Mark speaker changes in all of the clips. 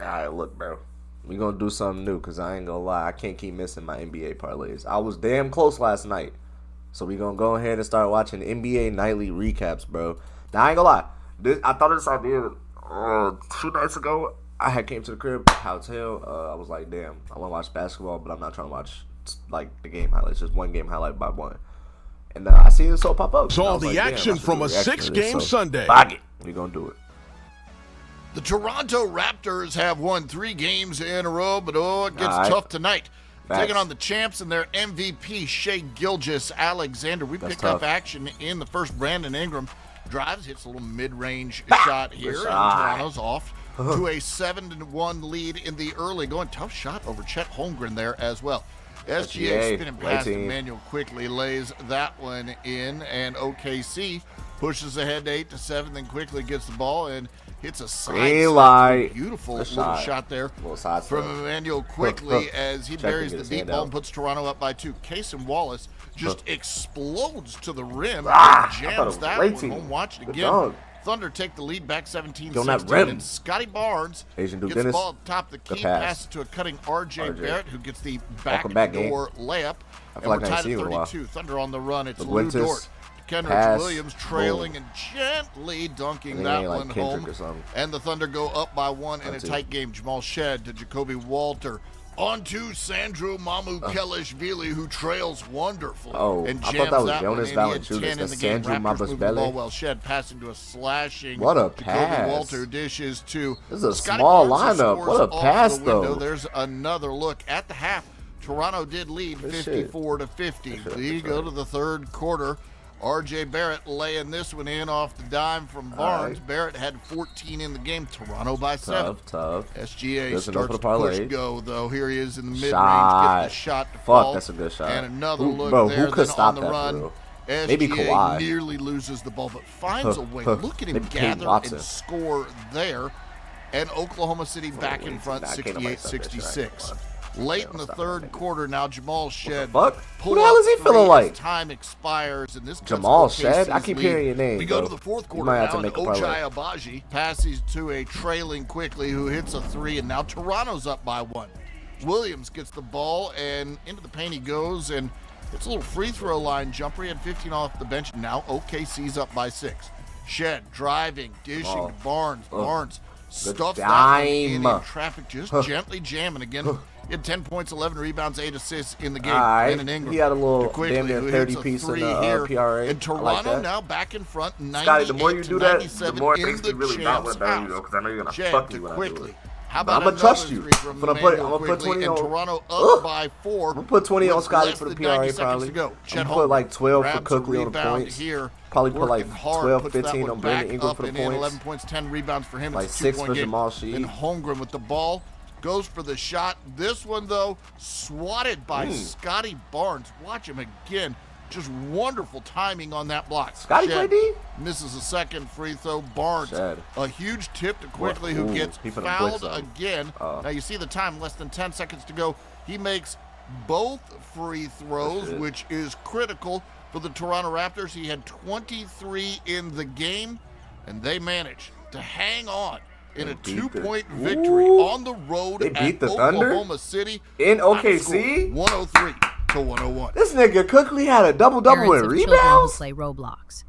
Speaker 1: Alright, look, bro. We gonna do something new, because I ain't gonna lie. I can't keep missing my NBA parlays. I was damn close last night. So we gonna go ahead and start watching NBA nightly recaps, bro. Now, I ain't gonna lie. I thought of this idea 2 nights ago. I had came to the crib, hotel. I was like, damn, I want to watch basketball, but I'm not trying to watch, like, the game highlights. Just one game highlight by one. And I seen this all pop up.
Speaker 2: Saw the action from a 6-game Sunday.
Speaker 1: Bog it. We gonna do it.
Speaker 3: The Toronto Raptors have won 3 games in a row, but it gets tough tonight.
Speaker 1: Facts.
Speaker 3: Taking on the champs and their MVP, Shai Gilgeous-Alexander. We picked up action in the first. Brandon Ingram drives, hits a little mid-range shot here, and Toronto's off to a 7-1 lead in the early going. Tough shot over Chet Holmgren there as well. SGA spinning past Emmanuel quickly lays that one in, and OKC pushes ahead to 8-7, then quickly gets the ball and hits a side beautiful little shot there from Emmanuel quickly as he buries the deep ball and puts Toronto up by 2. Cason Wallace just explodes to the rim and jams that one home. Watch it again. Thunder take the lead back 17-16, and Scotty Barnes gets the ball at the top of the key, passes to a cutting RJ Barrett, who gets the backdoor layup, and we're tied at 32. Thunder on the run. It's Lou Dort. Kenrich Williams trailing and gently dunking that one home, and the Thunder go up by 1 in a tight game. Jamal Shed to Jacoby Walter. On to Sandro Mamukelashvili, who trails wonderfully and jams that one in. He had 10 in the game. Raptors moving the ball well. Shed passing to a slashing.
Speaker 1: What a pass.
Speaker 3: Jacoby Walter dishes to
Speaker 1: this is a
Speaker 3: Scotty
Speaker 1: small
Speaker 3: Barnes,
Speaker 1: lineup. What a pass, though.
Speaker 3: There's another look at the half. Toronto did lead 54-50. We go to the third quarter. RJ Barrett laying this one in off the dime from Barnes. Barrett had 14 in the game. Toronto by 7.
Speaker 1: Tough.
Speaker 3: SGA starts to push go, though. Here he is in the mid-range, getting the shot to fall.
Speaker 1: That's a good shot.
Speaker 3: And another look there.
Speaker 1: Who could stop that,
Speaker 3: run. SGA
Speaker 1: maybe Kawhi
Speaker 3: nearly loses the ball, but finds a way. Look at him gather and score there. And Oklahoma City back in front, 68-66. Late in the third quarter now, Jamal Shed.
Speaker 1: Who the hell is he feeling like?
Speaker 3: Time expires, and this
Speaker 1: Jamal Shed? I keep hearing your name.
Speaker 3: We go to the fourth quarter now, and Ochai Agbaji passes to a trailing quickly who hits a 3, and now Toronto's up by 1. Williams gets the ball, and into the paint he goes, and it's a little free throw line jumper. He had 15 off the bench. Now OKC's up by 6. Shed driving, dishing to Barnes. Barnes stuffs that one in traffic, just gently jamming again. He had 10 points, 11 rebounds, 8 assists in the game. Brandon Ingram.
Speaker 1: He had a little damn near 30 piece in the PRA.
Speaker 3: And Toronto now back in front, 98
Speaker 1: Scotty, the more you do that, the more it
Speaker 3: in
Speaker 1: makes me really not want to bet you, though, because I know you're going to fuck me when I do it.
Speaker 3: How about
Speaker 1: I'm going to trust you. I'm going to put 20 on.
Speaker 3: Toronto up by 4.
Speaker 1: I'm going to put 20 on Scotty for the PRA probably. I'm going to put like 12 for Cookly on the points. Probably put like 12, 15 on Brandon Ingram for the points.
Speaker 3: 11 points, 10 rebounds for him.
Speaker 1: Like 6 for Jamal Sheed.
Speaker 3: And Holmgren with the ball. Goes for the shot. This one, though, swatted by Scotty Barnes. Watch him again. Just wonderful timing on that block.
Speaker 1: Scotty played D?
Speaker 3: Misses a second free throw. Barnes, a huge tip to Quickly, who gets fouled again. Now, you see the time, less than 10 seconds to go. He makes both free throws, which is critical for the Toronto Raptors. He had 23 in the game, and they managed to hang on in a 2-point victory on the road at Oklahoma City
Speaker 1: in OKC,
Speaker 3: 103-101.
Speaker 1: This nigga Cookly had a double-double in rebounds.
Speaker 4: Play Roblox.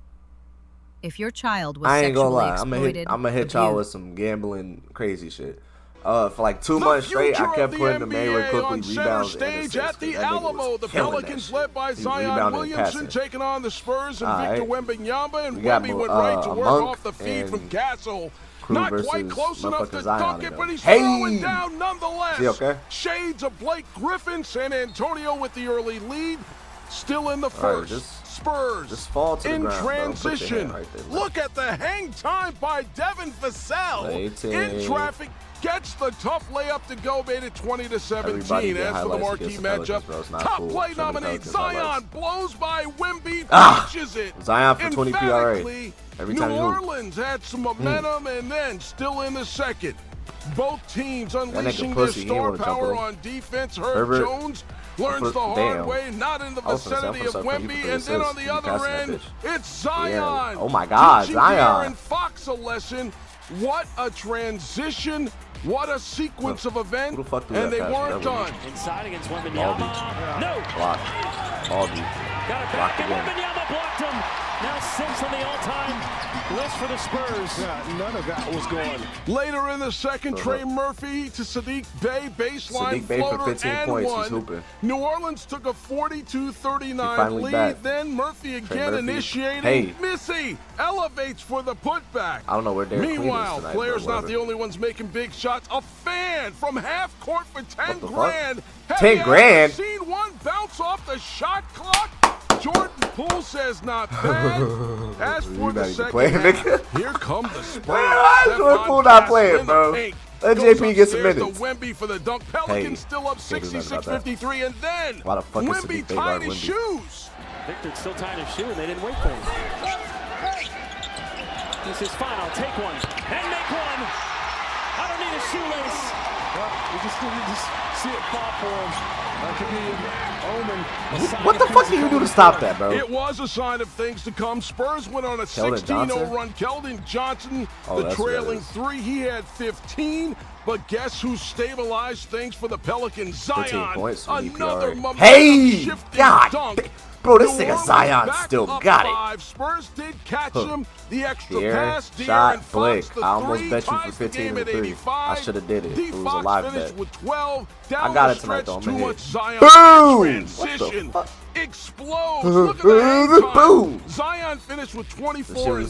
Speaker 4: If your child was
Speaker 1: I ain't gonna lie,
Speaker 4: exploited,
Speaker 1: I'm gonna hit y'all with some gambling crazy shit. For like 2 months straight, I kept putting the Mayweather Cookly rebounds
Speaker 2: stage at the Alamo. The Pelicans led by Zion Williamson taking on the Spurs and Victor Wembanyama, and Wemby went right to work off the feed from Castle. Not quite close enough to dunk it, but he's throwing down nonetheless. Shades of Blake Griffin. San Antonio with the early lead. Still in the first. Spurs in transition. Look at the hang time by Devin Vassell. In traffic. Gets the tough layup to go, made it 20-17. As for the marquee matchup, top play nominee Zion blows by Wemby, pitches it.
Speaker 1: Zion for 20 PRA. Every time
Speaker 2: New Orleans had some momentum and then still in the second. Both teams unleashing their star power on defense. Herb Jones learns the hard way, not in the vicinity of Wemby, and then on the other end, it's Zion.
Speaker 1: Oh my God,
Speaker 2: Teaching
Speaker 1: Zion.
Speaker 2: De'Aaron Fox a lesson. What a transition What a sequence of events, and they weren't done.
Speaker 5: Inside against Wembanyama. No.
Speaker 1: Block. Baldy.
Speaker 5: Got it back, and Wembanyama blocked him. Now 6th on the all-time list for the Spurs.
Speaker 2: Yeah, none of that was going. Later in the second, Trey Murphy to Sadiq Bey, baseline
Speaker 1: Sadiq Bey
Speaker 2: floater
Speaker 1: for 15
Speaker 2: and
Speaker 1: points.
Speaker 2: one.
Speaker 1: He's hooping.
Speaker 2: New Orleans took a 42-39 lead.
Speaker 1: Back.
Speaker 2: Then Murphy again
Speaker 1: Murphy.
Speaker 2: initiating.
Speaker 1: Hey.
Speaker 2: Missy elevates for the putback.
Speaker 1: I don't know where Derek
Speaker 2: Meanwhile,
Speaker 1: tonight,
Speaker 2: players not the only ones making big shots. A fan from half court for 10 grand.
Speaker 1: 10 grand?
Speaker 2: Seen one bounce off the shot clock. Jordan Poole says not bad. As for the second half, here come the Spurs.
Speaker 1: Why is Jordan Poole not playing, bro? Let JP get some minutes.
Speaker 2: Wemby for the dunk. Pelicans still up 66-53, and then Wemby tied his shoes.
Speaker 5: Victor still tying his shoe, and they didn't wait for him. This is fine. I'll take one and make one. I don't need a shoelace.
Speaker 2: Well, we just need to see it fall for him. That could be an omen.
Speaker 1: What the fuck did you do to stop that, bro?
Speaker 2: It was a sign of things to come. Spurs went on a 16-0 run. Keldon Johnson, the trailing 3. He had 15. But guess who stabilized things for the Pelicans? Zion. Another momentum-shifting dunk.
Speaker 1: Bro, this nigga Zion still got it.
Speaker 2: Spurs did catch him. The extra pass.
Speaker 1: Shot, Blake. I almost bet you for 15 to 3. I should have did it. It was a live bet.
Speaker 2: With 12.
Speaker 1: I got it tonight, though. I'm
Speaker 2: too
Speaker 1: gonna
Speaker 2: much Zion.
Speaker 1: Boom!
Speaker 2: Transition. Explodes. Look at the
Speaker 1: boom.
Speaker 2: Zion finished with 24 and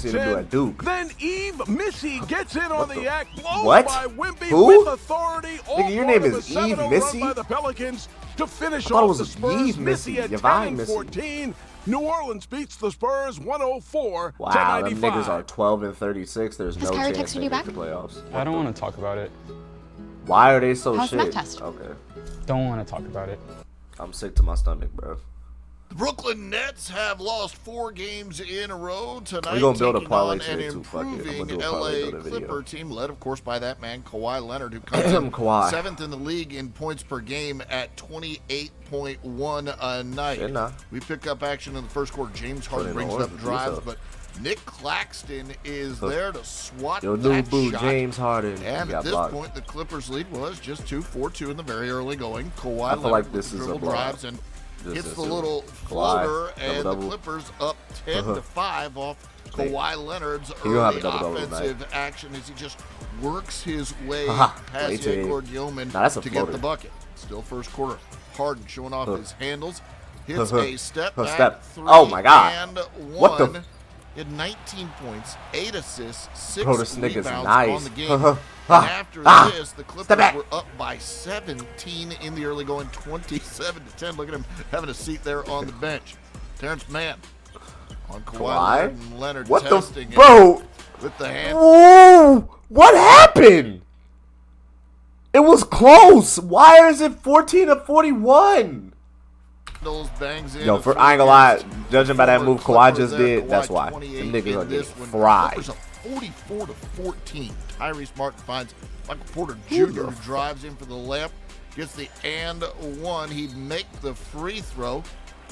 Speaker 2: 10. Then Eve Missy gets in on the act. Blows by Wemby with authority.
Speaker 1: Nigga, your name is Eve Missy?
Speaker 2: By the Pelicans to finish off the Spurs. Missy at 10-14. New Orleans beats the Spurs 104
Speaker 1: wow,
Speaker 2: to 95.
Speaker 1: Them niggas are 12 and 36. There's no chance they make the playoffs.
Speaker 6: I don't want to talk about it.
Speaker 1: Why are they so
Speaker 7: How's
Speaker 1: shit?
Speaker 7: that test?
Speaker 1: Okay.
Speaker 6: Don't want to talk about it.
Speaker 1: I'm sick to my stomach, bro.
Speaker 3: The Brooklyn Nets have lost 4 games in a row tonight.
Speaker 1: We're going to build a parlay
Speaker 3: an
Speaker 1: today, too. Fuck it. I'm going to do a
Speaker 3: LA
Speaker 1: parlay video.
Speaker 3: Clipper team, led, of course, by that man, Kawhi Leonard, who comes in 7th in the league in points per game at 28.1 a night. We pick up action in the first quarter. James Harden brings up drives, but Nick Claxton is there to swat
Speaker 1: Your
Speaker 3: that
Speaker 1: new boo,
Speaker 3: shot.
Speaker 1: James Harden.
Speaker 3: And at this point, the Clippers' lead was just 4-2 in the very early going. Kawhi
Speaker 1: I feel
Speaker 3: Leonard
Speaker 1: like this is a
Speaker 3: drives and hits the little floater, and the Clippers up 10-5 off Kawhi Leonard's early offensive action as he just works his way past Edward Yeoman to get the bucket. Still first quarter. Harden showing off his handles. Hits a step back 3
Speaker 1: oh my God.
Speaker 3: And 1.
Speaker 1: What the?
Speaker 3: He had 19 points, 8 assists, 6
Speaker 1: rebounds
Speaker 3: on the game. And after this, the Clippers were up by 17 in the early going, 27-10. Look at him having a seat there on the bench. Terrence Mann on Kawhi Leonard
Speaker 1: what
Speaker 3: testing
Speaker 1: the bro?
Speaker 3: With the hand.
Speaker 1: Whoa! What happened? It was close. Why is it 14-41?
Speaker 3: Bangs in
Speaker 1: Yo, I ain't gonna lie, judging by that move Kawhi just did, that's why. Them niggas are getting fried.
Speaker 3: 44-14. Tyrese Martin finds Michael Porter Jr. who drives in for the layup, gets the and one. He'd make the free throw.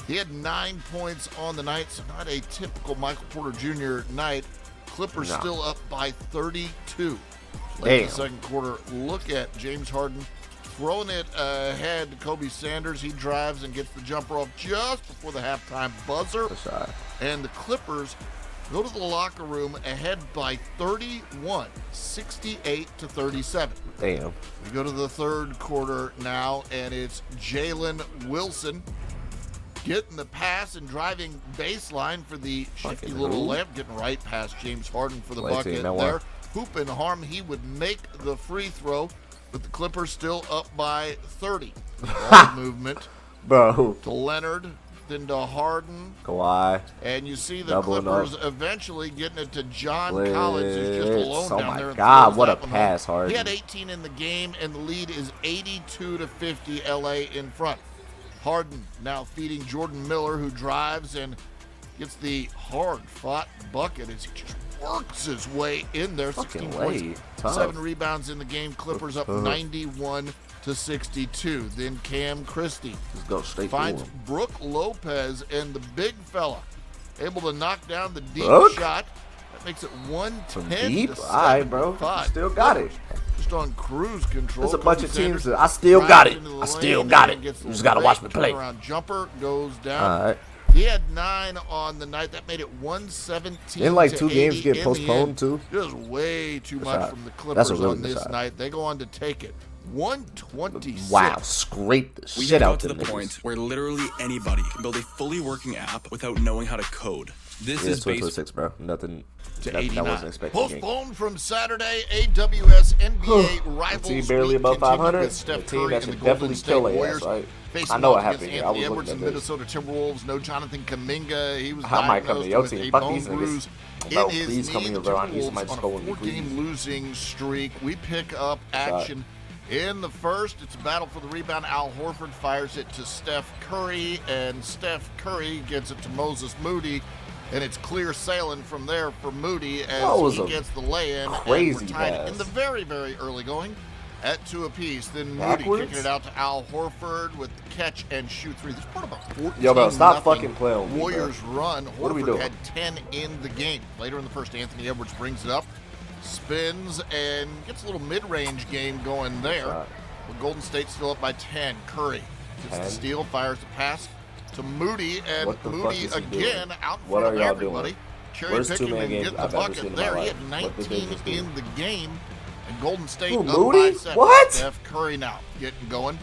Speaker 3: He had 9 points on the night, so not a typical Michael Porter Jr. night. Clippers still up by 32. Late in the second quarter, look at James Harden throwing it ahead to Kobe Sanders. He drives and gets the jumper off just before the halftime buzzer. And the Clippers go to the locker room ahead by 31, 68-37.
Speaker 1: Damn.
Speaker 3: We go to the third quarter now, and it's Jalen Wilson getting the pass and driving baseline for the shifty little layup, getting right past James Harden for the bucket there. Hoop and harm, he would make the free throw, but the Clippers still up by 30. Movement.
Speaker 1: Bro.
Speaker 3: To Leonard, then to Harden.
Speaker 1: Kawhi.
Speaker 3: And you see the Clippers eventually getting it to John Collins, who's just alone down there.
Speaker 1: Oh my God, what a pass, Harden.
Speaker 3: He had 18 in the game, and the lead is 82-50 LA in front. Harden now feeding Jordan Miller, who drives and gets the hard-fought bucket as he just works his way in there. 16 points, 7 rebounds in the game. Clippers up 91-62. Then Cam Christie finds Brook Lopez, and the big fella able to knock down the deep shot. That makes it 110
Speaker 1: deep?
Speaker 3: to 75.
Speaker 1: All right, bro. Still got it.
Speaker 3: Just just on cruise control.
Speaker 1: There's a bunch of teams that I still got it. I still got it. You just got to watch me play.
Speaker 3: Jumper goes down.
Speaker 1: All right.
Speaker 3: He had 9 on the night. That made it 117.
Speaker 1: Didn't like 2 games get postponed too?
Speaker 3: Just way too much from the Clippers on this night. They go on to take it. 126.
Speaker 1: Wow, scrape the shit out
Speaker 7: to the point where literally anybody can build a fully working app without knowing how to code. This is
Speaker 1: 26, bro. Nothing to 89. I wasn't expecting.
Speaker 3: Postponed from Saturday. AWS NBA rivals.
Speaker 1: Team barely above 500.
Speaker 3: Steph
Speaker 1: team
Speaker 3: Curry
Speaker 1: that should definitely kill their ass, right? I know what happened here. I was looking at this.
Speaker 3: Minnesota Timberwolves. No Jonathan Kuminga. He was
Speaker 1: I might come to your
Speaker 3: diagnosed with
Speaker 1: team.
Speaker 3: a
Speaker 1: Fuck
Speaker 3: bone
Speaker 1: these
Speaker 3: bruise
Speaker 1: niggas. Bro,
Speaker 3: in his
Speaker 1: please come
Speaker 3: knee.
Speaker 1: here,
Speaker 3: The
Speaker 1: bro. I need somebody
Speaker 3: Timberwolves
Speaker 1: to
Speaker 3: on
Speaker 1: go
Speaker 3: a
Speaker 1: with me, please.
Speaker 3: 4-game losing streak. We pick up action. In the first, it's a battle for the rebound. Al Horford fires it to Steph Curry, and Steph Curry gets it to Moses Moody, and it's clear sailing from there for Moody as he gets the lay-in.
Speaker 1: Crazy
Speaker 3: and we're tied
Speaker 1: pass.
Speaker 3: in the very, very early going at 2 apiece. Then Moody kicking it out to Al Horford with the catch and shoot 3. This part about 14.
Speaker 1: Yo, bro, stop fucking playing with me,
Speaker 3: Warriors
Speaker 1: bro.
Speaker 3: run.
Speaker 1: What are we doing?
Speaker 3: Horford had 10 in the game. Later in the first, Anthony Edwards brings it up, spins, and gets a little mid-range game going there. But Golden State still up by 10. Curry gets the steal, fires the pass to Moody, and Moody again out in front of everybody. Cherry picking and getting the bucket there. He had 19 in the game, and Golden State up by 7.
Speaker 1: What?
Speaker 3: Steph Curry now getting going,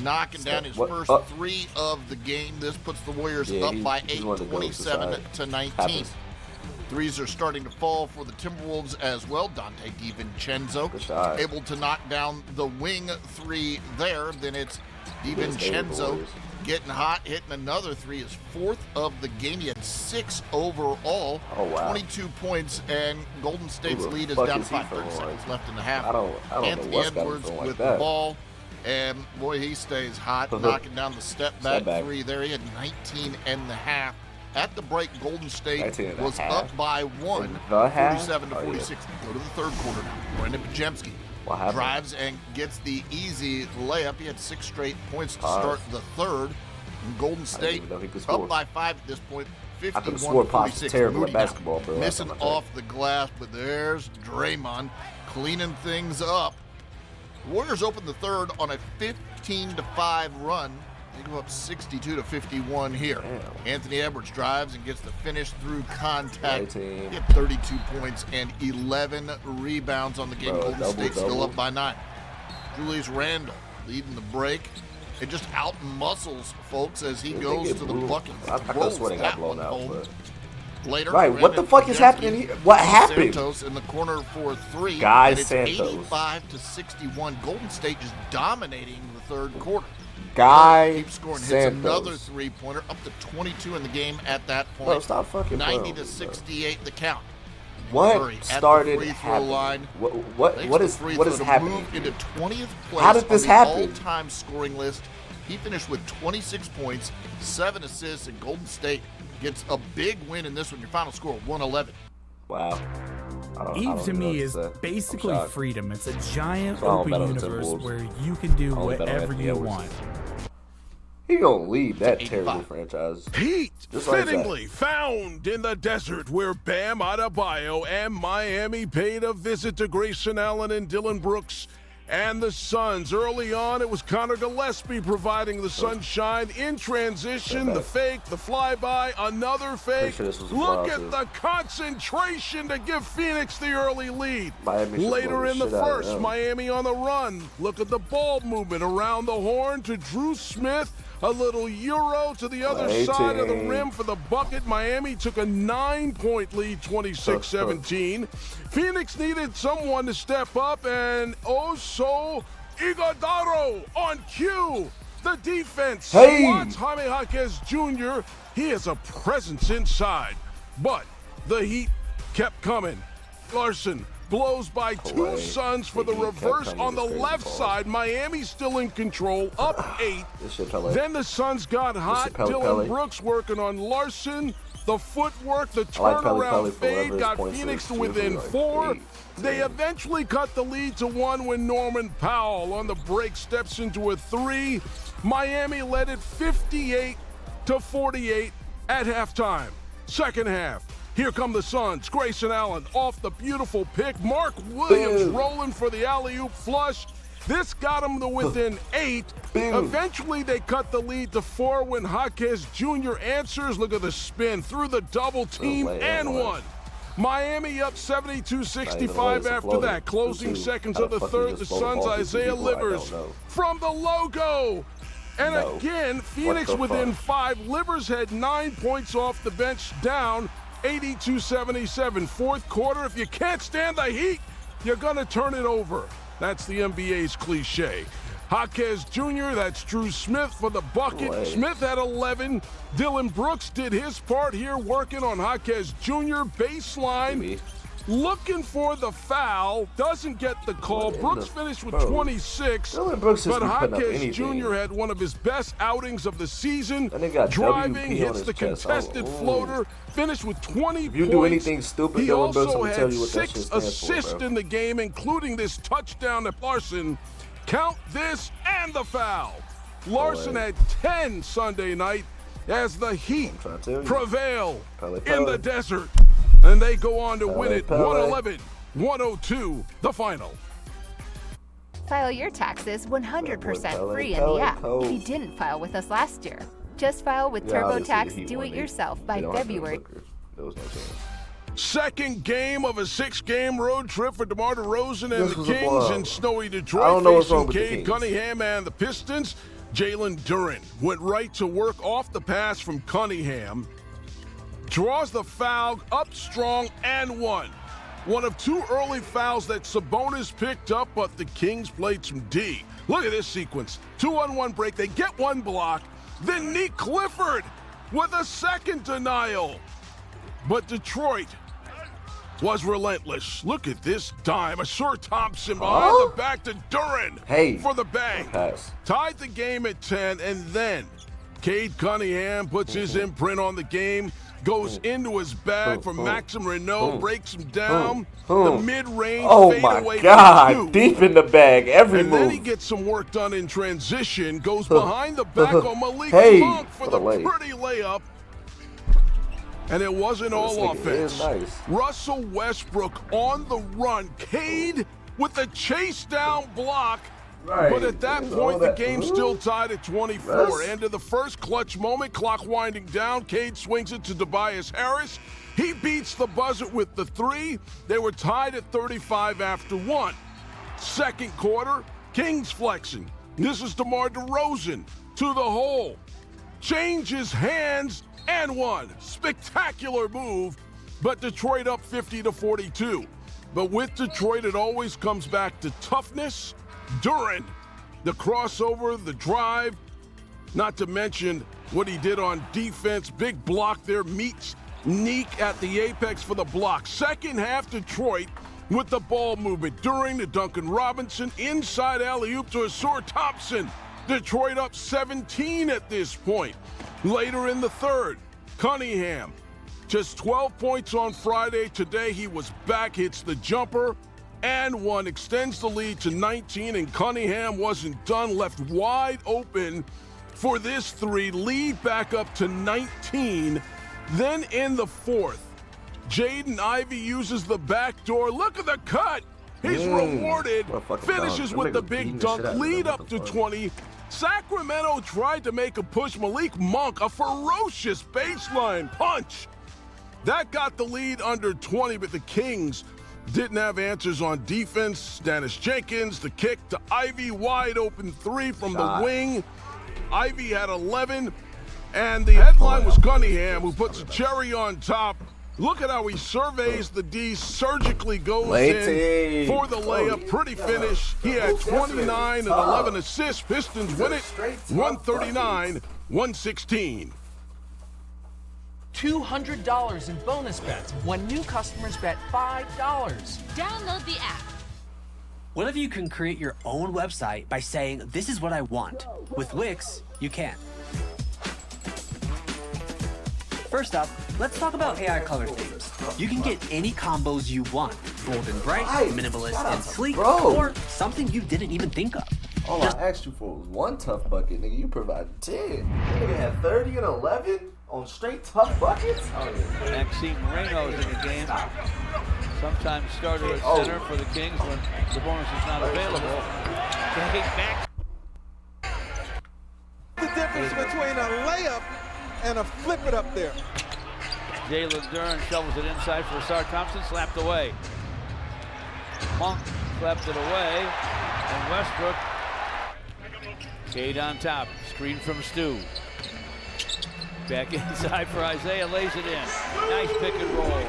Speaker 3: knocking down his first 3 of the game. This puts the Warriors up by 8, 27-19. Threes are starting to fall for the Timberwolves as well. Dante DiVincenzo able to knock down the wing 3 there. Then it's DiVincenzo getting hot, hitting another 3. His 4th of the game. He had 6 overall. 22 points, and Golden State's lead is down to 5. 30 seconds left in the half.
Speaker 1: I don't
Speaker 3: Anthony Edwards with the ball. And boy, he stays hot, knocking down the step back 3 there. He had 19 and a half. At the break, Golden State was up by 1, 47-46. Go to the third quarter now. Brendan Pajemski drives and gets the easy layup. He had 6 straight points to start the third. And Golden State up by 5 at this point, 51-46.
Speaker 1: Terrible at basketball, bro.
Speaker 3: Missing off the glass, but there's Draymond cleaning things up. The Warriors open the third on a 15-5 run. They go up 62-51 here. Damn. Anthony Edwards drives and gets the finish through contact. He had 32 points and 11 rebounds on the game. Golden State still up by 9. Julius Randle leading the break. It just out-muscles folks as he goes to the bucket.
Speaker 1: I could swear they got blown out.
Speaker 3: Later,
Speaker 1: right, what the fuck is happening here? What happened?
Speaker 3: Santos in the corner for 3.
Speaker 1: Guys,
Speaker 3: Santos. 85-61. Golden State just dominating the third quarter. Keeps scoring, hits another 3-pointer, up to 22 in the game at that point.
Speaker 1: Bro, stop fucking
Speaker 3: 90-68 the count.
Speaker 1: What started happening? What is happening?
Speaker 3: Into 20th place
Speaker 1: How did this happen?
Speaker 3: All-time scoring list. He finished with 26 points, 7 assists, and Golden State gets a big win in this one. Your final score, 111.
Speaker 1: Wow.
Speaker 8: Eve to me is basically freedom. It's a giant open universe where you can do whatever you want.
Speaker 1: He gonna lead that terrible franchise.
Speaker 2: Heat fittingly found in the desert where Bam Adebayo and Miami paid a visit to Grayson Allen and Dylan Brooks and the Suns. Early on, it was Connor Gillespie providing the sunshine. In transition, the fake, the flyby, another fake. Look at the concentration to give Phoenix the early lead. Later in the first, Miami on the run. Look at the ball movement around the horn to Drew Smith. A little euro to the other side of the rim for the bucket. Miami took a 9-point lead, 26-17. Phoenix needed someone to step up, and Iguodala on cue. The defense swats Jaime Jaquez Jr. He is a presence inside, but the Heat kept coming. Larson blows by 2 Suns for the reverse on the left side. Miami still in control, up 8. Then the Suns got hot. Dylan Brooks working on Larson. The footwork, the turnaround fade got Phoenix to within 4. They eventually cut the lead to 1 when Norman Powell on the break steps into a 3. Miami led it 58-48 at halftime. Second half, Here come the Suns. Grayson Allen off the beautiful pick. Mark Williams rolling for the alley-oop flush. This got them to within 8. Eventually, they cut the lead to 4 when Jaquez Jr. answers. Look at the spin through the double team and one. Miami up 72-65 after that. Closing seconds of the third, the Suns' Isaiah Livers from the logo. And again, Phoenix within 5. Livers had 9 points off the bench, down 82-77. Fourth quarter, if you can't stand the heat, you're going to turn it over. That's the NBA's cliche. Jaquez Jr., that's Drew Smith for the bucket. Smith had 11. Dylan Brooks did his part here working on Jaquez Jr. Baseline. Looking for the foul. Doesn't get the call. Brooks finished with 26. But Jaquez Jr. had one of his best outings of the season. Driving, hits the contested floater. Finished with 20 points.
Speaker 1: You do anything stupid,
Speaker 2: he
Speaker 1: Dylan Brooks,
Speaker 2: also
Speaker 1: I'm tell
Speaker 2: had
Speaker 1: you what that
Speaker 2: 6 assists in the game, including this touchdown to Larson. Count this and the foul. Larson had 10 Sunday night as the Heat prevail in the desert. And they go on to win it 111-102, the final.
Speaker 9: File your taxes 100% free in the app if you didn't file with us last year. Just file with TurboTax Do-It-Yourself by February.
Speaker 1: There was no chance.
Speaker 2: Second game of a 6-game road trip for DeMar DeRozan and the Kings in snowy Detroit.
Speaker 1: I don't know what's wrong
Speaker 2: facing
Speaker 1: with the
Speaker 2: Cade
Speaker 1: Kings.
Speaker 2: Cunningham and the Pistons. Jalen Duren went right to work off the pass from Cunningham. Draws the foul, up strong, and one. One of 2 early fouls that Sabonis picked up, but the Kings played some D. Look at this sequence. 2-on-1 break. They get one block. Then Nick Clifford with a second denial. But Detroit was relentless. Look at this dime. Asur Thompson behind the back to Duren for the bang. Tied the game at 10, and then Cade Cunningham puts his imprint on the game. Goes into his bag for Maxim Renault, breaks him down. The mid-range fadeaway.
Speaker 1: Oh my God, deep in the bag, every move.
Speaker 2: And then he gets some work done in transition. Goes behind the back on Malik Monk for the pretty layup. And it wasn't all offense.
Speaker 1: Nice.
Speaker 2: Russell Westbrook on the run. Cade with the chase down block. But at that point, the game's still tied at 24. End of the first clutch moment, clock winding down. Cade swings it to Tobias Harris. He beats the buzzer with the 3. They were tied at 35 after 1. Second quarter, Kings flexing. This is DeMar DeRozan to the hole. Changes hands and one. Spectacular move, but Detroit up 50-42. But with Detroit, it always comes back to toughness. Duren, the crossover, the drive, not to mention what he did on defense. Big block there, meets Neek at the apex for the block. Second half, Detroit with the ball movement. During to Duncan Robinson, inside alley-oop to Asur Thompson. Detroit up 17 at this point. Later in the third, Cunningham, just 12 points on Friday. Today he was back, hits the jumper. And one, extends the lead to 19, and Cunningham wasn't done, left wide open for this 3, lead back up to 19. Then in the fourth, Jaden Ivey uses the back door. Look at the cut. He's rewarded, finishes with the big dunk, lead up to 20. Sacramento tried to make a push. Malik Monk, a ferocious baseline punch. That got the lead under 20, but the Kings didn't have answers on defense. Dennis Jenkins, the kick to Ivey, wide open 3 from the wing. Ivey had 11, and the headline was Cunningham, who puts a cherry on top. Look at how he surveys the D, surgically goes in for the layup. Pretty finish. He had 29 and 11 assists. Pistons win it 139-116.
Speaker 10: $200 in bonus bets when new customers bet $5.
Speaker 11: Download the app.
Speaker 12: What if you can create your own website by saying, "This is what I want"? With Wix, you can. First up, let's talk about AI color themes. You can get any combos you want. Bold and bright, minimalist and sleek, or something you didn't even think of.
Speaker 1: All I asked you for was 1 tough bucket, nigga. You provided 10. Nigga had 30 and 11? On straight tough buckets? Oh, yeah.
Speaker 13: Maxime Moreno's in the game. Sometimes started at center for the Kings when the bonus is not available. Back.
Speaker 2: The difference between a layup and a flip it up there.
Speaker 13: Jalen Duren shovels it inside for Sar Thompson, slapped away. Monk slapped it away, and Westbrook. Cade on top, screen from Stu. Back inside for Isaiah, lays it in. Nice pick and roll.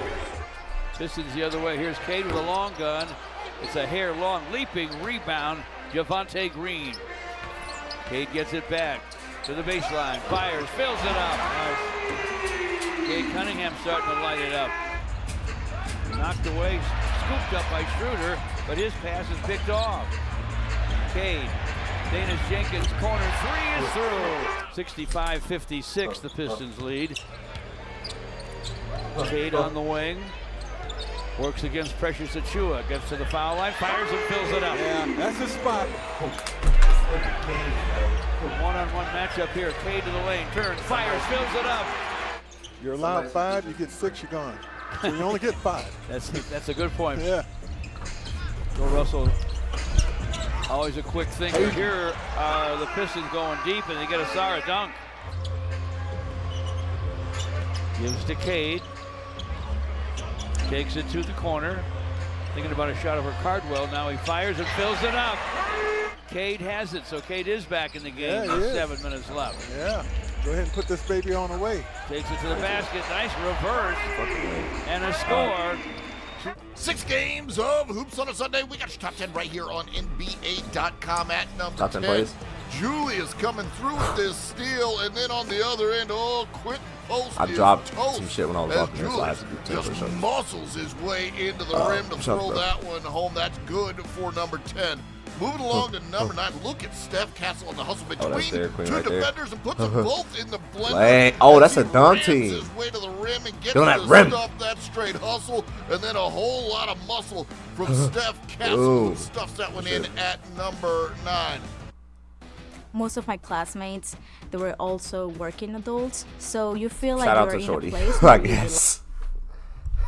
Speaker 13: Pistons the other way. Here's Cade with a long gun. It's a hair long, leaping rebound. Javonte Green. Cade gets it back to the baseline. Fires, fills it up. Nice. Cade Cunningham starting to light it up. Knocked away, scooped up by Schroeder, but his pass is picked off. Cade. Danis Jenkins, corner three is through. 65-56, the Pistons lead. Cade on the wing. Works against Precious Achiuwa. Gets to the foul line, fires and fills it up.
Speaker 2: Yeah, that's the spot.
Speaker 13: One-on-one matchup here. Cade to the lane, turns, fires, fills it up.
Speaker 2: You're allowed 5, you get 6, you're gone. So you only get 5.
Speaker 13: That's a good point.
Speaker 2: Yeah.
Speaker 13: Bill Russell, always a quick thinker. Here are the Pistons going deep, and they get a Sara dunk. Gives to Cade. Takes it to the corner. Thinking about a shot over Cardwell. Now he fires and fills it up. Cade has it, so Cade is back in the game.
Speaker 2: Yeah,
Speaker 13: 7 minutes left.
Speaker 2: Yeah. Go ahead and put this baby on the way.
Speaker 13: Takes it to the basket. Nice reverse. And a score.
Speaker 3: 6 games of Hoops on a Sunday. We got your top 10 right here on NBA.com at number
Speaker 1: top 10. 10 plays.
Speaker 3: Julius coming through with this steal, and then on the other end, Quentin Post
Speaker 1: I dropped some shit when I was walking there, so I had to do 10
Speaker 3: just muscles his way into the rim to throw that one home. That's good for number 10. Moving along to number 9. Look at Steph Castle on the hustle between two defenders and puts them both in the blender.
Speaker 1: Oh, that's a dunk team.
Speaker 3: His way to the rim and gets
Speaker 1: Doing
Speaker 3: to
Speaker 1: that rim.
Speaker 3: stuff that straight hustle, and then a whole lot of muscle from Steph Castle, who stuffs that one in at number 9.
Speaker 14: Most of my classmates, they were also working adults, so you feel like
Speaker 1: Shout
Speaker 14: you're
Speaker 1: out to
Speaker 14: in
Speaker 1: Shorty.
Speaker 14: a place
Speaker 1: I guess.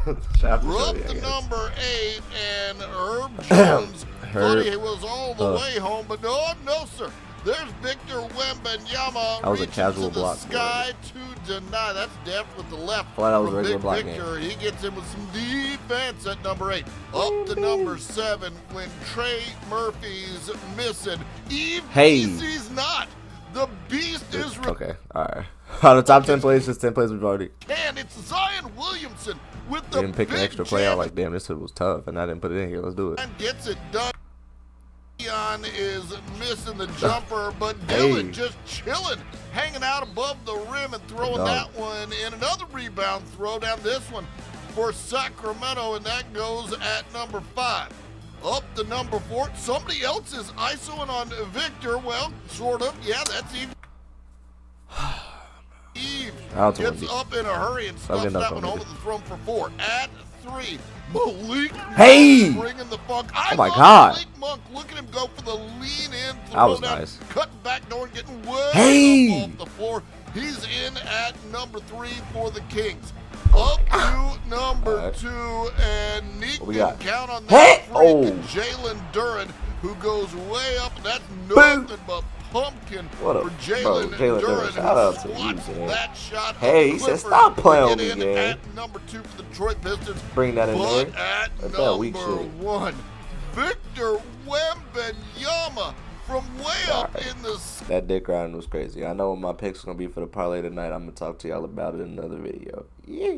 Speaker 1: Shout out to
Speaker 3: We're up
Speaker 1: Shorty,
Speaker 3: to
Speaker 1: I guess.
Speaker 3: number 8, and Herb Jones thought he was all the way home, but no, sir. There's Victor Wembanyama.
Speaker 1: That was a
Speaker 3: reaching
Speaker 1: casual
Speaker 3: to the
Speaker 1: block.
Speaker 3: sky to deny. That's deft with the left.
Speaker 1: Well, that was
Speaker 3: from
Speaker 1: regular
Speaker 3: Big
Speaker 1: block
Speaker 3: Victor. He gets in with some defense at number 8. Up to number 7 when Trey Murphy's missing. He's not. The beast is
Speaker 1: okay. All right. Out of the top 10 plays, just 10 plays we've already.
Speaker 3: And it's Zion Williamson with the
Speaker 1: didn't pick an extra play. I was like, damn, this was tough, and I didn't put it in here. Let's do it.
Speaker 3: And gets it done. Dion is missing the jumper, but Dylan just chilling, hanging out above the rim and throwing that one in. Another rebound throw down this one for Sacramento, and that goes at number 5. Up to number 4. Somebody else is isoing on Victor. Well, sort of. Yeah, that's Eve. Gets up in a hurry and stuffs that one home with the throw for 4. At 3, Malik Monk bringing the funk.
Speaker 1: Oh my God.
Speaker 3: Malik Monk, look at him go for the lean in throw.
Speaker 1: That was
Speaker 3: down,
Speaker 1: nice.
Speaker 3: cutting back door and getting way up off the floor. He's in at number 3 for the Kings. Up to number 2, and Nick can count on that freaking Jalen Duren, who goes way up, and that's nothing but pumpkin for Jalen Duren, who swats that shot.
Speaker 1: Hey, he said stop playing with me, man.
Speaker 3: At number 2 for the Detroit Pistons.
Speaker 1: Bring that in there.
Speaker 3: But at number 1, Victor Wembanyama from way up in the sky.
Speaker 1: That dick riding was crazy. I know what my picks are going to be for the parlay tonight. I'm going to talk to y'all about it in another video. Yeah.